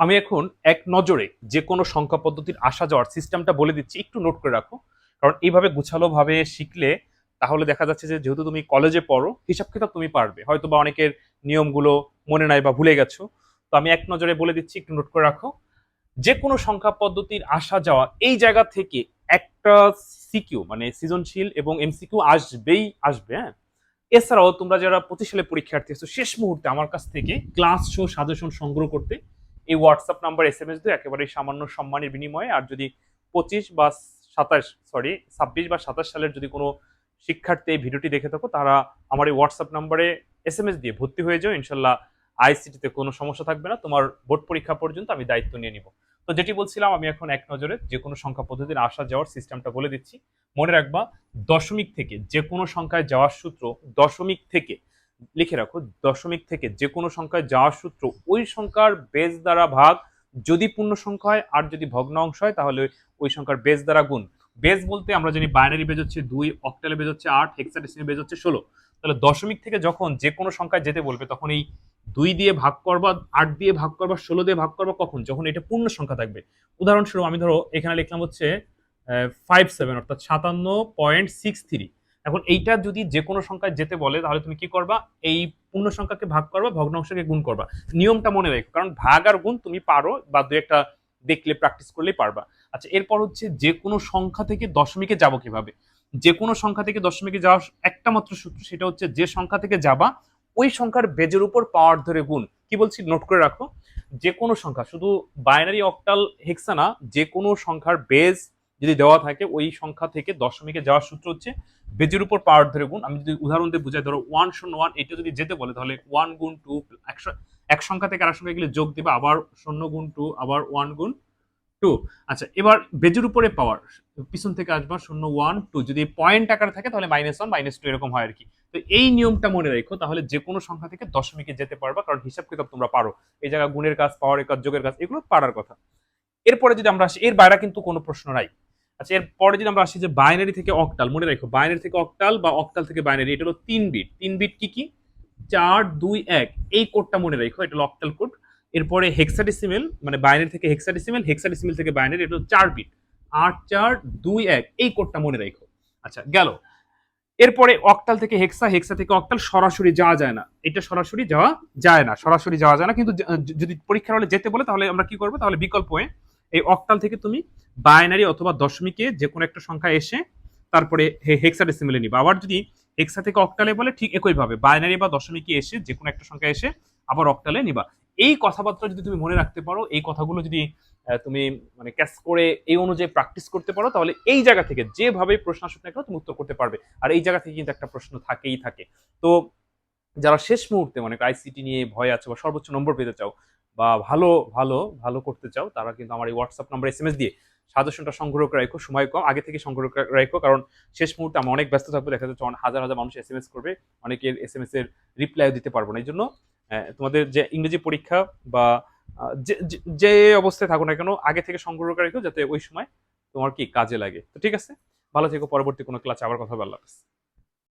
আমি এখন এক নজরে যে কোনো সংখ্যা পদ্ধতির আসা যাওয়ার সিস্টেমটা বলে দিচ্ছি, একটু নোট করে রাখো। কারণ এইভাবে গুছালোভাবে শিখলে তাহলে দেখা যাচ্ছে যে যেহেতু তুমি কলেজে পড়ো, হিসাব কিতাব তুমি পারবে। হয়তোবা অনেকের নিয়মগুলো মনে নাই বা ভুলে গেছো। তো আমি এক নজরে বলে দিচ্ছি, একটু নোট করে রাখো। যে কোনো সংখ্যা পদ্ধতির আসা যাওয়া এই জায়গা থেকে একটা সিকিউ মানে সৃজনশীল এবং এমসিকিউ আসবেই আসবে, হ্যাঁ? এছাড়াও তোমরা যারা 25 সালে পরীক্ষার্থী আছো, শেষ মুহূর্তে আমার কাছ থেকে ক্লাস শো সাজেশন সংগ্রহ করতে এই হোয়াটসঅ্যাপ নাম্বার এসএমএস দিয়ে একেবারে সামান্য সম্মানের বিনিময়ে। আর যদি 25 বা 27 সরি 26 বা 27 সালের যদি কোনো শিক্ষার্থী এই ভিডিওটি দেখে থাকো, তারা আমার এই হোয়াটসঅ্যাপ নাম্বারে এসএমএস দিয়ে ভর্তি হয়ে যাও। ইনশাল্লাহ আইসিটিতে কোনো সমস্যা থাকবে না, তোমার বোর্ড পরীক্ষা পর্যন্ত আমি দায়িত্ব নিয়ে নিব। তো যেটি বলছিলাম, আমি এখন এক নজরে যে কোনো সংখ্যা পদ্ধতির আসা যাওয়ার সিস্টেমটা বলে দিচ্ছি। মনে রাখবা, দশমিক থেকে যে কোনো সংখ্যায় যাওয়ার সূত্র, দশমিক থেকে লিখে রাখো, দশমিক থেকে যে কোনো সংখ্যায় যাওয়ার সূত্র ওই সংখ্যার বেজ দ্বারা ভাগ, যদি পূর্ণ সংখ্যা হয়, আর যদি ভগ্নাংশ হয় তাহলে ওই সংখ্যার বেজ দ্বারা গুণ। বেজ বলতে আমরা জানি বাইনারি বেজ হচ্ছে 2, অক্টালে বেজ হচ্ছে 8, হেক্সাডেসিমাল বেজ হচ্ছে 16। তাহলে দশমিক থেকে যখন যে কোনো সংখ্যায় যেতে বলবে তখন এই 2 দিয়ে ভাগ করবা, 8 দিয়ে ভাগ করবা, 16 দিয়ে ভাগ করবা, কখন? যখন এটা পূর্ণ সংখ্যা থাকবে। উদাহরণস্বরূপ আমি ধরো এখানে লিখলাম হচ্ছে 57, অর্থাৎ 57.63। এখন এইটা যদি যে কোনো সংখ্যায় যেতে বলে তাহলে তুমি কি করবা? এই পূর্ণ সংখ্যাকে ভাগ করবা, ভগ্নাংশকে গুণ করবা। নিয়মটা মনে রেখো, কারণ ভাগ আর গুণ তুমি পারো, বা দু একটা দেখলে প্র্যাকটিস করলেই পারবা। আচ্ছা, এরপর হচ্ছে যে কোনো সংখ্যা থেকে দশমিকে যাব কিভাবে? যে কোনো সংখ্যা থেকে দশমিকে যাওয়ার একটা মাত্র সূত্র, সেটা হচ্ছে যে সংখ্যা থেকে যাবা ওই সংখ্যার বেজের উপর পাওয়ার ধরে গুণ। কি বলছি নোট করে রাখো। যে কোনো সংখ্যা, শুধু বাইনারি, অক্টাল, হেক্সা না, যে কোনো সংখ্যার বেজ যদি দেওয়া থাকে ওই সংখ্যা থেকে দশমিকে যাওয়ার সূত্র হচ্ছে বেজের উপর পাওয়ার ধরে গুণ। আমি যদি উদাহরণ দিয়ে বুঝাই, ধরো 101, এটা যদি যেতে বলে তাহলে 1 গুণ 2, এক সংখ্যা থেকে আরেক সংখ্যা গেলে যোগ দিবা, আবার 0 গুণ 2, আবার 1 গুণ 2। আচ্ছা, এবার বেজের উপরে পাওয়ার, পিছন থেকে আসবা 0 1 2, যদি পয়েন্ট আকারে থাকে তাহলে -1 -2 এরকম হয় আর কি। তো এই নিয়মটা মনে রাখো, তাহলে যে কোনো সংখ্যা থেকে দশমিকে যেতে পারবা, কারণ হিসাব কিতাব তোমরা পারো। এই জায়গা গুণের কাজ, পাওয়ারের কাজ, যোগের কাজ, এগুলো পারার কথা। এরপরে যদি আমরা আসি, এর বাইরে কিন্তু কোনো প্রশ্ন নাই। আচ্ছা, এরপরে যদি আমরা আসি যে বাইনারি থেকে অক্টাল, মনে রাখো বাইনারি থেকে অক্টাল বা অক্টাল থেকে বাইনারি, এটা হলো 3 বিট। 3 বিট কি কি? 4 2 1, এই কোডটা মনে রাখো, এটা হলো অক্টাল কোড। এরপরে হেক্সাডেসিমেল, মানে বাইনারি থেকে হেক্সাডেসিমেল, হেক্সাডেসিমেল থেকে বাইনারি, এটা হলো 4 বিট। 8 4 2 1, এই কোডটা মনে রাখো। আচ্ছা, গেল। এরপরে অক্টাল থেকে হেক্সা, হেক্সা থেকে অক্টাল সরাসরি যাওয়া যায় না, এটা সরাসরি যাওয়া যায় না, সরাসরি যাওয়া যায় না। কিন্তু যদি পরীক্ষার হলে যেতে বলে তাহলে আমরা কি করবো? তাহলে বিকল্প হয়ে এই অক্টাল থেকে তুমি বাইনারি অথবা দশমিকে যে কোনো একটা সংখ্যা এসে তারপরে হেক্সাডেসিমেলে নিবা। আবার যদি হেক্সা থেকে অক্টালে বলে, ঠিক একইভাবে বাইনারি বা দশমিকে এসে যে কোনো একটা সংখ্যা এসে আবার অক্টালে নিবা। এই কথাবার্তা যদি তুমি মনে রাখতে পারো, এই কথাগুলো যদি তুমি মানে ক্যাচ করে এই অনুযায়ী প্র্যাকটিস করতে পারো, তাহলে এই জায়গা থেকে যেভাবে প্রশ্ন আসুক না কেন তুমি উত্তর করতে পারবে। আর এই জায়গা থেকে কিন্তু একটা প্রশ্ন থাকেই থাকে। তো যারা শেষ মুহূর্তে মানে আইসিটি নিয়ে ভয় আছে বা সর্বোচ্চ নম্বর পেতে চাও বা ভালো ভালো ভালো করতে চাও, তারা কিন্তু আমার এই হোয়াটসঅ্যাপ নাম্বার এসএমএস দিয়ে সাজেশনটা সংগ্রহ করে রাখো। সময় কম, আগে থেকে সংগ্রহ করে রাখো, কারণ শেষ মুহূর্তে আমি অনেক ব্যস্ত থাকবো, দেখা যাচ্ছে হাজার হাজার মানুষ এসএমএস করবে, অনেকের এসএমএস এর রিপ্লাইও দিতে পারবো না। এই জন্য তোমাদের যে ইংরেজি পরীক্ষা বা যে অবস্থায় থাকো না কেন, আগে থেকে সংগ্রহ করে রাখো, যাতে ওই সময় তোমার কি কাজে লাগে। তো ঠিক আছে, ভালো থেকো, পরবর্তী কোনো ক্লাসে আবার কথা বললাম।